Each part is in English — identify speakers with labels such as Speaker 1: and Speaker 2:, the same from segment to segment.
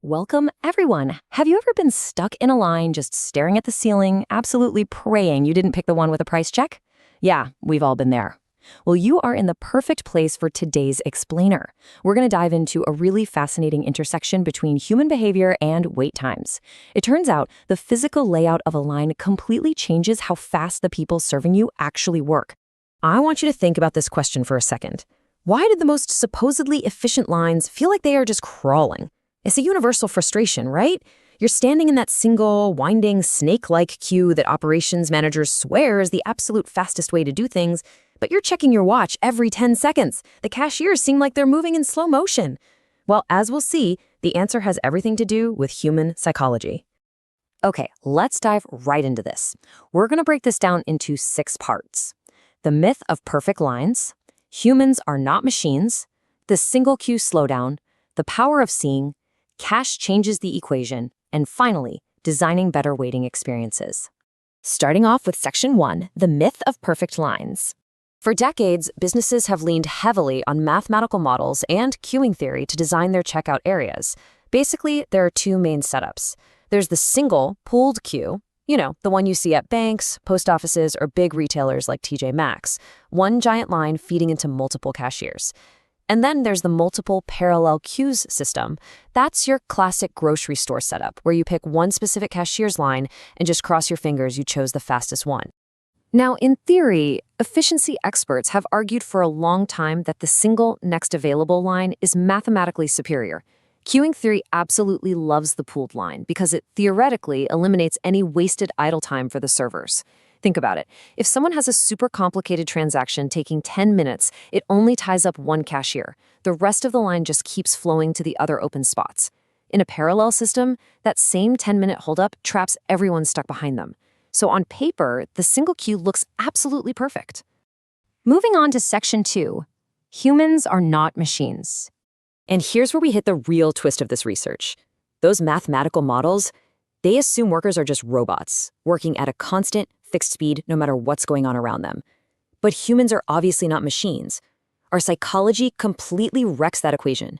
Speaker 1: Welcome, everyone. Have you ever been stuck in a line just staring at the ceiling, absolutely praying you didn't pick the one with a price check? Yeah, we've all been there. Well, you are in the perfect place for today's explainer. We're going to dive into a really fascinating intersection between human behavior and wait times. It turns out the physical layout of a line completely changes how fast the people serving you actually work. I want you to think about this question for a second. Why did the most supposedly efficient lines feel like they are just crawling? It's a universal frustration, right? You're standing in that single, winding, snake-like queue that operations managers swear is the absolute fastest way to do things, but you're checking your watch every 10 seconds. The cashiers seem like they're moving in slow motion. Well, as we'll see, the answer has everything to do with human psychology. Okay, let's dive right into this. We're going to break this down into 6 parts. The myth of perfect lines, humans are not machines, the single queue slowdown, the power of seeing, cash changes the equation, and finally, designing better waiting experiences. Starting off with Section 1, the myth of perfect lines. For decades, businesses have leaned heavily on mathematical models and queuing theory to design their checkout areas. Basically, there are 2 main setups. There's the single, pooled queue, the one you see at banks, post offices, or big retailers like TJ Maxx. One giant line feeding into multiple cashiers. And then there's the multiple parallel queues system. That's your classic grocery store setup, where you pick one specific cashier's line and just cross your fingers you chose the fastest one. Now, in theory, efficiency experts have argued for a long time that the single next available line is mathematically superior. Queuing theory absolutely loves the pooled line because it theoretically eliminates any wasted idle time for the servers. Think about it. If someone has a super complicated transaction taking 10 minutes, it only ties up one cashier. The rest of the line just keeps flowing to the other open spots. In a parallel system, that same 10-minute holdup traps everyone stuck behind them. So on paper, the single queue looks absolutely perfect. Moving on to Section 2, humans are not machines. And here's where we hit the real twist of this research. Those mathematical models, they assume workers are just robots, working at a constant, fixed speed no matter what's going on around them. But humans are obviously not machines. Our psychology completely wrecks that equation.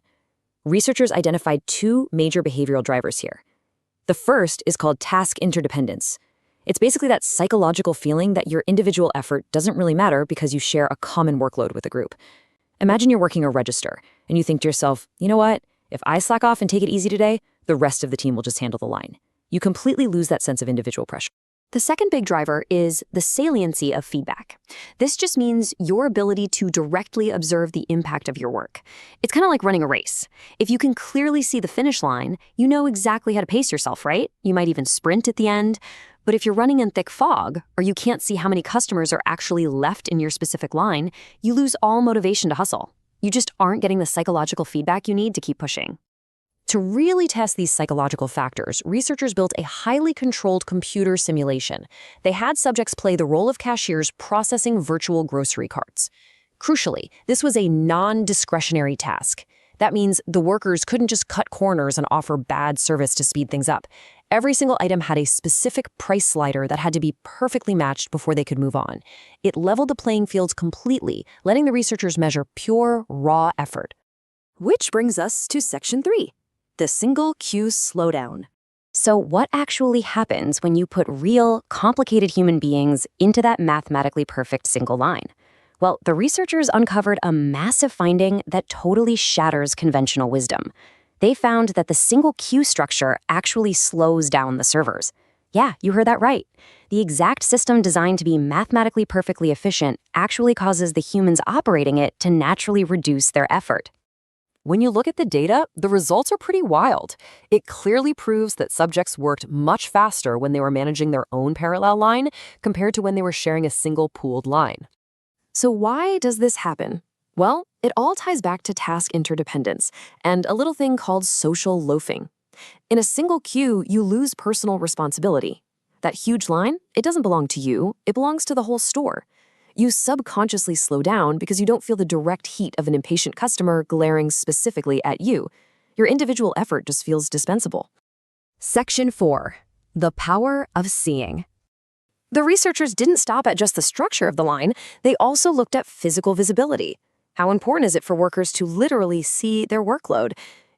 Speaker 1: Researchers identified 2 major behavioral drivers here. The first is called task interdependence. It's basically that psychological feeling that your individual effort doesn't really matter because you share a common workload with a group. Imagine you're working a register, and you think to yourself, you know what? If I slack off and take it easy today, the rest of the team will just handle the line. You completely lose that sense of individual pressure.
Speaker 2: The second big driver is the saliency of feedback. This just means your ability to directly observe the impact of your work. It's kind of like running a race. If you can clearly see the finish line, you know exactly how to pace yourself, right? You might even sprint at the end. But if you're running in thick fog, or you can't see how many customers are actually left in your specific line, you lose all motivation to hustle. You just aren't getting the psychological feedback you need to keep pushing. To really test these psychological factors, researchers built a highly controlled computer simulation. They had subjects play the role of cashiers processing virtual grocery carts. Crucially, this was a non-discretionary task. That means the workers couldn't just cut corners and offer bad service to speed things up. Every single item had a specific price slider that had to be perfectly matched before they could move on. It leveled the playing fields completely, letting the researchers measure pure, raw effort. Which brings us to Section 3. The single queue slowdown. So what actually happens when you put real, complicated human beings into that mathematically perfect single line? Well, the researchers uncovered a massive finding that totally shatters conventional wisdom. They found that the single queue structure actually slows down the servers. Yeah, you heard that right. The exact system designed to be mathematically perfectly efficient actually causes the humans operating it to naturally reduce their effort.
Speaker 1: When you look at the data, the results are pretty wild. It clearly proves that subjects worked much faster when they were managing their own parallel line compared to when they were sharing a single pooled line. So why does this happen? Well, it all ties back to task interdependence and a little thing called social loafing. In a single queue, you lose personal responsibility. That huge line, it doesn't belong to you, it belongs to the whole store. You subconsciously slow down because you don't feel the direct heat of an impatient customer glaring specifically at you. Your individual effort just feels dispensable. Section 4. The power of seeing. The researchers didn't stop at just the structure of the line, they also looked at physical visibility. How important is it for workers to literally see their workload?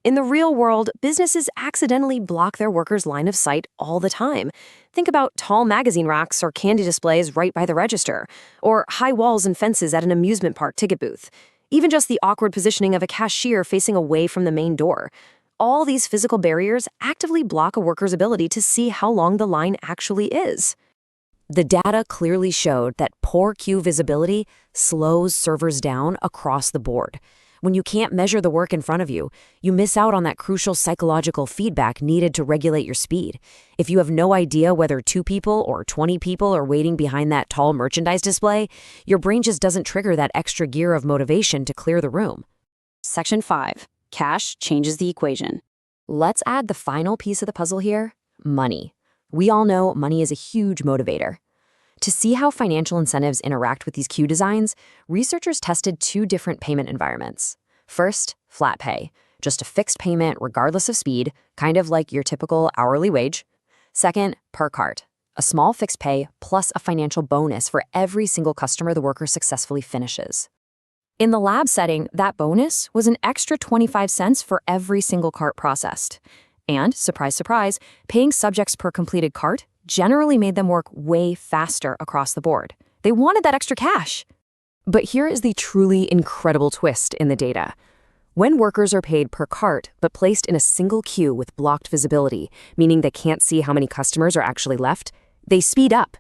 Speaker 2: In the real world, businesses accidentally block their workers' line of sight all the time. Think about tall magazine racks or candy displays right by the register, or high walls and fences at an amusement park ticket booth. Even just the awkward positioning of a cashier facing away from the main door. All these physical barriers actively block a worker's ability to see how long the line actually is. The data clearly showed that poor queue visibility slows servers down across the board. When you can't measure the work in front of you, you miss out on that crucial psychological feedback needed to regulate your speed. If you have no idea whether 2 people or 20 people are waiting behind that tall merchandise display, your brain just doesn't trigger that extra gear of motivation to clear the room.
Speaker 3: Section 5. Cash changes the equation.
Speaker 2: Let's add the final piece of the puzzle here, money. We all know money is a huge motivator. To see how financial incentives interact with these queue designs, researchers tested 2 different payment environments. First, flat pay, just a fixed payment regardless of speed, kind of like your typical hourly wage. Second, per cart, a small fixed pay plus a financial bonus for every single customer the worker successfully finishes. In the lab setting, that bonus was an extra 25 cents for every single cart processed. And, surprise, surprise, paying subjects per completed cart generally made them work way faster across the board. They wanted that extra cash. But here is the truly incredible twist in the data. When workers are paid per cart but placed in a single queue with blocked visibility, meaning they can't see how many customers are actually left, they speed up.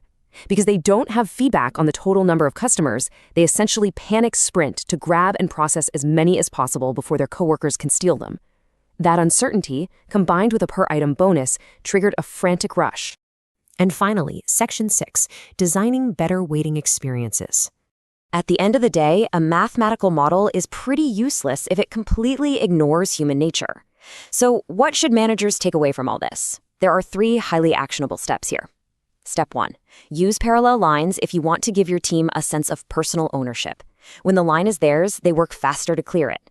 Speaker 2: Because they don't have feedback on the total number of customers, they essentially panic sprint to grab and process as many as possible before their coworkers can steal them. That uncertainty, combined with a per-item bonus, triggered a frantic rush. And finally, Section 6, designing better waiting experiences. At the end of the day, a mathematical model is pretty useless if it completely ignores human nature. So what should managers take away from all this? There are 3 highly actionable steps here. Step 1, use parallel lines if you want to give your team a sense of personal ownership. When the line is theirs, they work faster to clear it.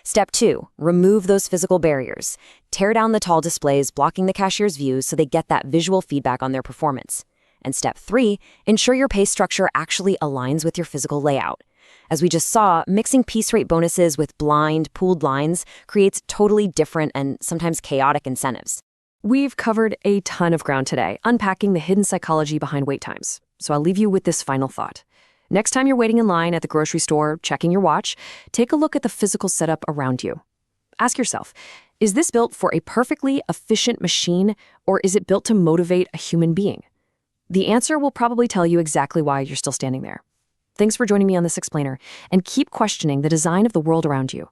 Speaker 2: Step 2, remove those physical barriers. Tear down the tall displays blocking the cashier's view so they get that visual feedback on their performance. And step 3, ensure your pay structure actually aligns with your physical layout. As we just saw, mixing piece rate bonuses with blind, pooled lines creates totally different and sometimes chaotic incentives. We've covered a ton of ground today, unpacking the hidden psychology behind wait times. So I'll leave you with this final thought. Next time you're waiting in line at the grocery store, checking your watch, take a look at the physical setup around you. Ask yourself, is this built for a perfectly efficient machine, or is it built to motivate a human being? The answer will probably tell you exactly why you're still standing there. Thanks for joining me on this explainer, and keep questioning the design of the world around you.